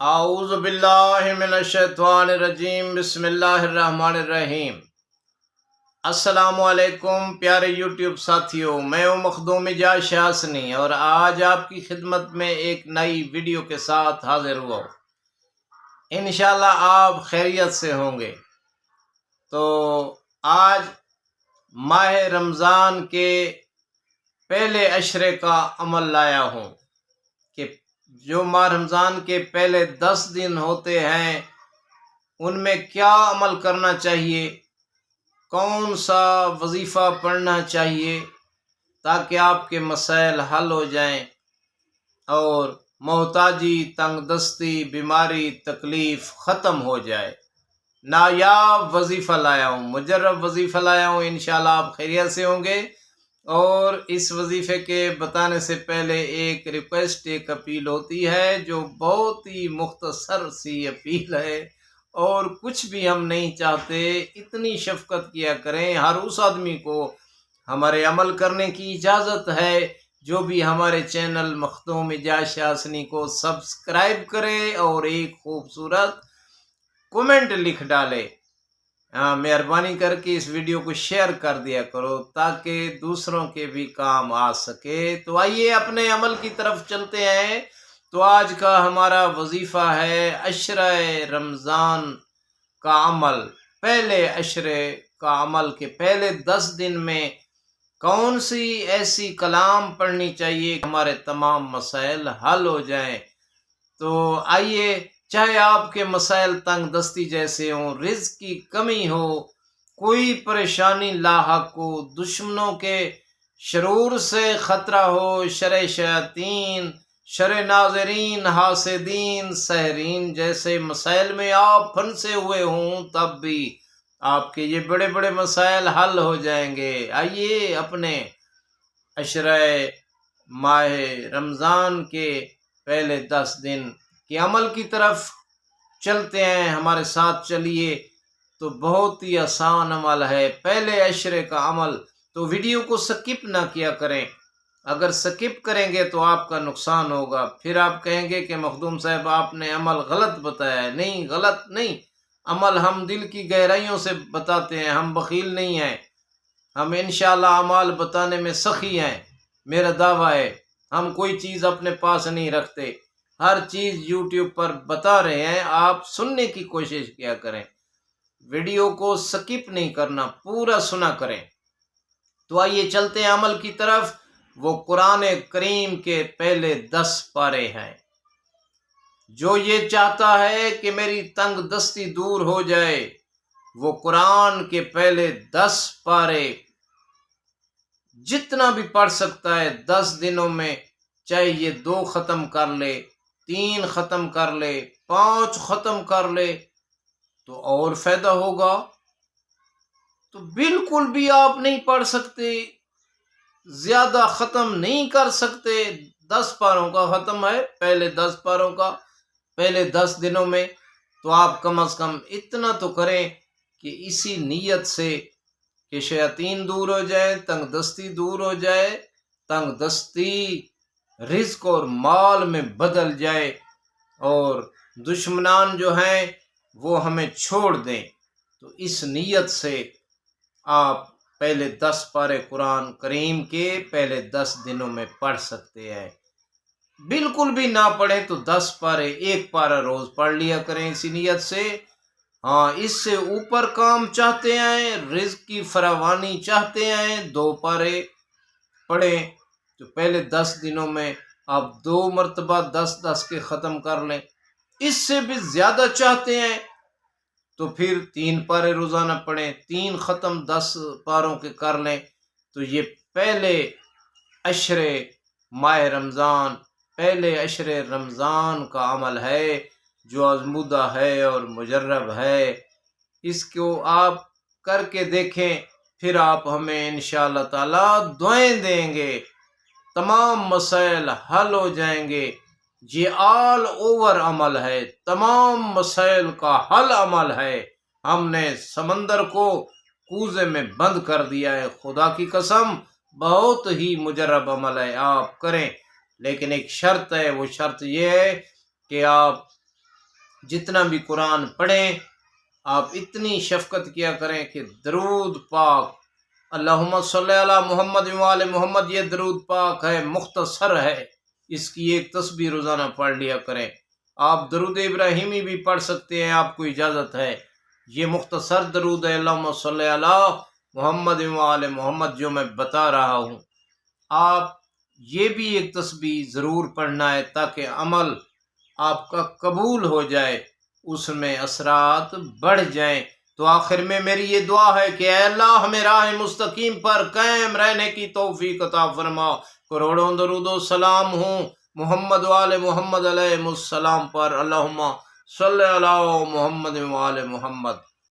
اعوذ باللہ من الشیطان الرجیم، بسم اللہ الرحمن الرحیم۔ السلام علیکم پیارے یوٹیوب ساتھیوں، میں ہوں مخدوم اجاز شاسنی اور آج آپ کی خدمت میں ایک نئی ویڈیو کے ساتھ حاضر ہوا ہوں۔ انشاءاللہ آپ خیریت سے ہوں گے۔ تو آج ماہ رمضان کے پہلے عشرے کا عمل لایا ہوں کہ جو ماہ رمضان کے پہلے 10 دن ہوتے ہیں ان میں کیا عمل کرنا چاہیے، کون سا وظیفہ پڑھنا چاہیے تاکہ آپ کے مسائل حل ہو جائیں اور محتاجی، تنگ دستی، بیماری، تکلیف ختم ہو جائے۔ نایاب وظیفہ لایا ہوں، مجرب وظیفہ لایا ہوں، انشاءاللہ آپ خیریت سے ہوں گے۔ اور اس وظیفے کے بتانے سے پہلے ایک ریکویسٹ، ایک اپیل ہوتی ہے جو بہت ہی مختصر سی اپیل ہے، اور کچھ بھی ہم نہیں چاہتے، اتنی شفقت کیا کریں۔ ہر اس آدمی کو ہمارے عمل کرنے کی اجازت ہے جو بھی ہمارے چینل مخدوم اجاز شاسنی کو سبسکرائب کرے اور ایک خوبصورت کومنٹ لکھ ڈالے۔ مہربانی کر کے اس ویڈیو کو شیئر کر دیا کرو تاکہ دوسروں کے بھی کام آ سکے۔ تو آئیے اپنے عمل کی طرف چلتے ہیں۔ تو آج کا ہمارا وظیفہ ہے عشرہ رمضان کا عمل، پہلے عشرے کا عمل کے پہلے 10 دن میں کون سی ایسی کلام پڑھنی چاہیے کہ ہمارے تمام مسائل حل ہو جائیں۔ تو آئیے، چاہے آپ کے مسائل تنگ دستی جیسے ہوں، رزق کی کمی ہو، کوئی پریشانی لاحق ہو، دشمنوں کے شرور سے خطرہ ہو، شر شیاطین، شر ناظرین، حاسدین، سحرین جیسے مسائل میں آپ پھنسے ہوئے ہوں، تب بھی آپ کے یہ بڑے بڑے مسائل حل ہو جائیں گے۔ آئیے اپنے عشرہ ماہ رمضان کے پہلے 10 دن کے عمل کی طرف چلتے ہیں، ہمارے ساتھ چلیے۔ تو بہت ہی آسان عمل ہے پہلے عشرے کا عمل، تو ویڈیو کو سکپ نہ کیا کریں۔ اگر سکپ کریں گے تو آپ کا نقصان ہوگا، پھر آپ کہیں گے کہ مخدوم صاحب آپ نے عمل غلط بتایا ہے۔ نہیں، غلط نہیں، عمل ہم دل کی گہرائیوں سے بتاتے ہیں، ہم بخیل نہیں ہیں، ہم انشاءاللہ اعمال بتانے میں سخی ہیں۔ میرا دعویٰ ہے ہم کوئی چیز اپنے پاس نہیں رکھتے، ہر چیز یوٹیوب پر بتا رہے ہیں، آپ سننے کی کوشش کیا کریں، ویڈیو کو سکپ نہیں کرنا، پورا سنا کریں۔ تو آئیے چلتے ہیں عمل کی طرف۔ وہ قرآن کریم کے پہلے 10 پارے ہیں۔ جو یہ چاہتا ہے کہ میری تنگ دستی دور ہو جائے، وہ قرآن کے پہلے 10 پارے جتنا بھی پڑھ سکتا ہے 10 دنوں میں، چاہے یہ 2 ختم کر لے، 3 ختم کر لے، 5 ختم کر لے تو اور فائدہ ہوگا۔ تو بالکل بھی آپ نہیں پڑھ سکتے، زیادہ ختم نہیں کر سکتے، 10 پاروں کا ختم ہے، پہلے 10 پاروں کا پہلے 10 دنوں میں، تو آپ کم از کم اتنا تو کریں کہ اسی نیت سے کہ شیاطین دور ہو جائے، تنگ دستی دور ہو جائے، تنگ دستی رزق اور مال میں بدل جائے اور دشمنان جو ہیں وہ ہمیں چھوڑ دیں۔ تو اس نیت سے آپ پہلے 10 پارے قرآن کریم کے پہلے 10 دنوں میں پڑھ سکتے ہیں۔ بالکل بھی نہ پڑھیں تو 10 پارے، 1 پارہ روز پڑھ لیا کریں اسی نیت سے۔ ہاں، اس سے اوپر کام چاہتے ہیں، رزق کی فراوانی چاہتے ہیں، 2 پارے پڑھیں تو پہلے 10 دنوں میں آپ 2 مرتبہ 10 کے ختم کر لیں۔ اس سے بھی زیادہ چاہتے ہیں تو پھر 3 پارے روزانہ پڑھیں، 3 ختم 10 پاروں کے کر لیں۔ تو یہ پہلے عشرے ماہ رمضان، پہلے عشرے رمضان کا عمل ہے جو آزمودہ ہے اور مجرب ہے۔ اس کو آپ کر کے دیکھیں، پھر آپ ہمیں انشاءاللہ تعالی دعائیں دیں گے، تمام مسائل حل ہو جائیں گے۔ یہ آل اوور عمل ہے، تمام مسائل کا حل عمل ہے۔ ہم نے سمندر کو کوزے میں بند کر دیا ہے، خدا کی قسم بہت ہی مجرب عمل ہے، آپ کریں۔ لیکن ایک شرط ہے، وہ شرط یہ ہے کہ آپ جتنا بھی قرآن پڑھیں آپ اتنی شفقت کیا کریں کہ درود پاک اللہم صلی علی محمد وآل محمد، یہ درود پاک ہے، مختصر ہے، اس کی ایک تسبیح روزانہ پڑھ لیا کریں۔ آپ درود ابراہیمی بھی پڑھ سکتے ہیں، آپ کو اجازت ہے۔ یہ مختصر درود ہے اللہم صلی علی محمد وآل محمد جو میں بتا رہا ہوں۔ آپ یہ بھی ایک تسبیح ضرور پڑھنا ہے تاکہ عمل آپ کا قبول ہو جائے، اس میں اثرات بڑھ جائیں۔ تو آخر میں میری یہ دعا ہے کہ اے اللہ ہمیں راہ مستقیم پر قائم رہنے کی توفیق عطا فرما۔ کروڑوں درود و سلام ہوں محمد وآل محمد علیہ السلام پر۔ اللہم صلی علی محمد وآل محمد۔